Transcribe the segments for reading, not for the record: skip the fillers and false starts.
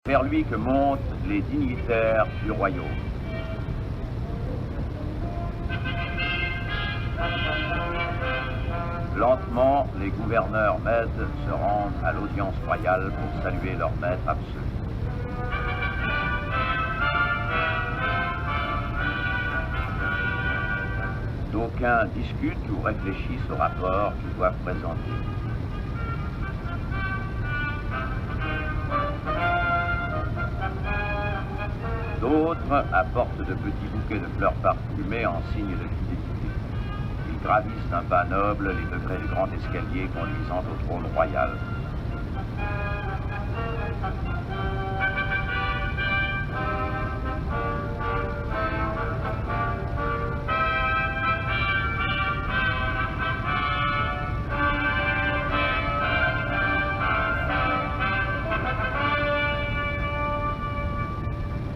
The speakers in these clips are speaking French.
vers lui que montent les dignitaires du royaume. Lentement, les gouverneurs mèdes se rendent à l'audience royale pour saluer leur maître absolu. D'aucuns discutent ou réfléchissent au rapport qu'ils doivent présenter. D'autres apportent de petits bouquets de fleurs parfumées en signe de fidélité. Ils gravissent d'un pas noble les degrés du grand escalier conduisant au trône royal.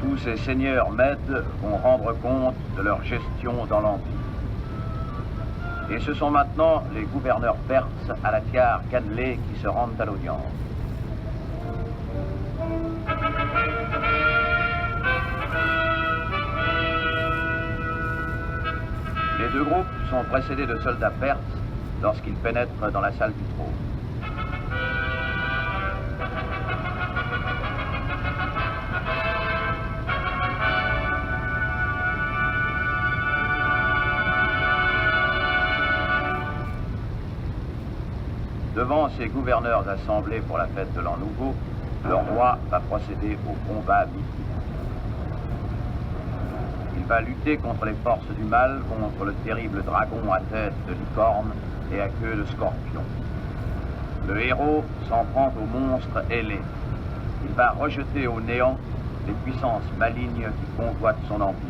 Tous ces seigneurs mèdes vont rendre compte de leur gestion dans l'Empire. Et ce sont maintenant les gouverneurs perses à la tiare cannelée qui se rendent à l'audience. Les deux groupes sont précédés de soldats perses lorsqu'ils pénètrent dans la salle du trône. Devant ces gouverneurs assemblés pour la fête de l'An Nouveau, le roi va procéder au combat mythique. Il va lutter contre les forces du mal, contre le terrible dragon à tête de licorne et à queue de scorpion. Le héros s'en prend au monstre ailé. Il va rejeter au néant les puissances malignes qui convoitent son empire.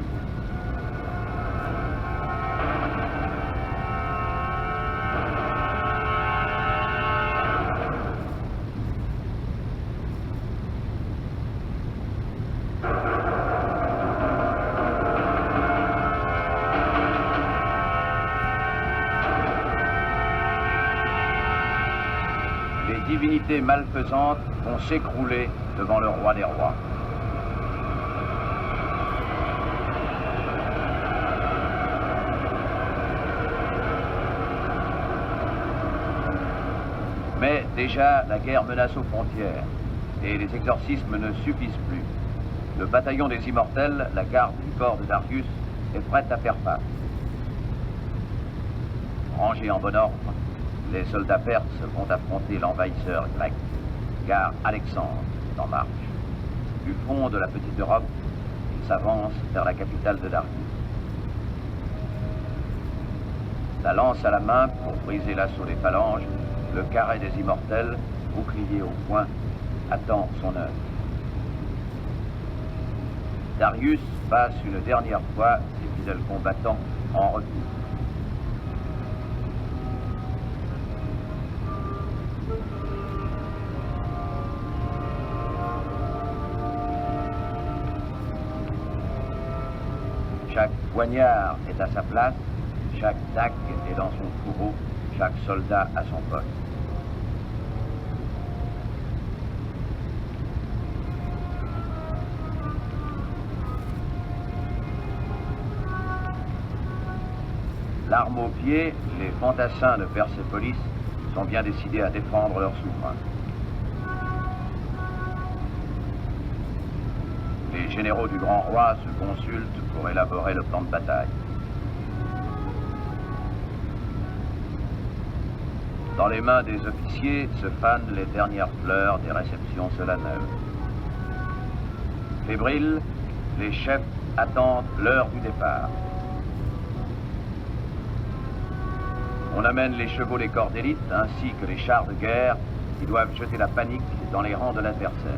Les divinités malfaisantes vont s'écrouler devant le roi des rois. Mais déjà, la guerre menace aux frontières et les exorcismes ne suffisent plus. Le bataillon des immortels, la garde du corps de Darius, est prête à faire face. Rangés en bon ordre, les soldats perses vont affronter l'envahisseur grec, car Alexandre est en marche. Du fond de la petite Europe, il s'avance vers la capitale de Darius. La lance à la main pour briser l'assaut des phalanges, le carré des immortels, bouclier au poing, attend son heure. Darius passe une dernière fois ses fidèles combattants en revue. Chaque poignard est à sa place, chaque dague est dans son fourreau, chaque soldat à son poste. L'arme au pied, les fantassins de Persépolis sont bien décidés à défendre leur souverain. Les généraux du grand roi se consultent pour élaborer le plan de bataille. Dans les mains des officiers se fanent les dernières fleurs des réceptions solennelles. Fébriles, les chefs attendent l'heure du départ. On amène les chevaux des corps d'élite ainsi que les chars de guerre qui doivent jeter la panique dans les rangs de l'adversaire.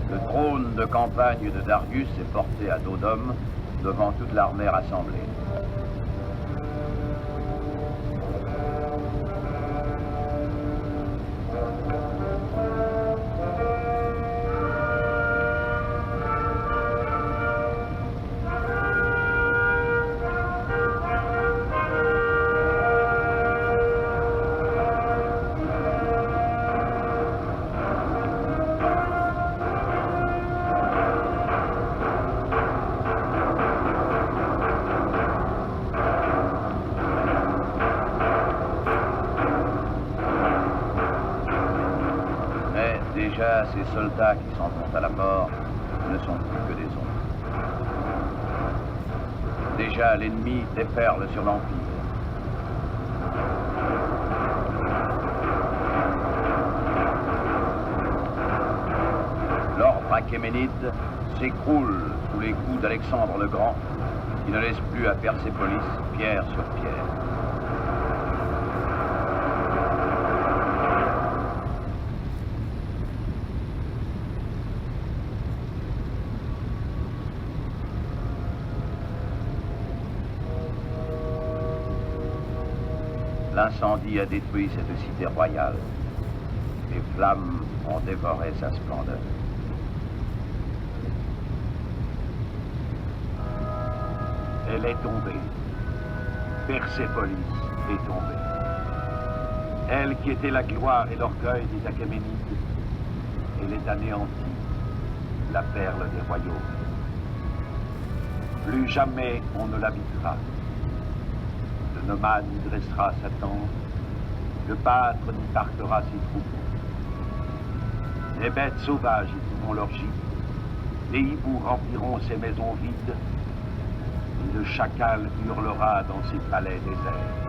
Le trône de campagne de Darius est porté à dos d'homme devant toute l'armée rassemblée. Déjà, ces soldats qui s'en vont à la mort ne sont plus que des ombres. Déjà, l'ennemi déferle sur l'Empire. L'ordre achéménide s'écroule sous les coups d'Alexandre le Grand, qui ne laisse plus à Persépolis pierre sur pierre. L'incendie a détruit cette cité royale. Les flammes ont dévoré sa splendeur. Elle est tombée. Persépolis est tombée. Elle qui était la gloire et l'orgueil des Achéménides, elle est anéantie, la perle des royaumes. Plus jamais on ne l'habitera. Le nomade y dressera sa tente, le pâtre n'y parquera ses troupeaux. Les bêtes sauvages y feront leur gîte, les hiboux rempliront ses maisons vides, et le chacal hurlera dans ses palais déserts.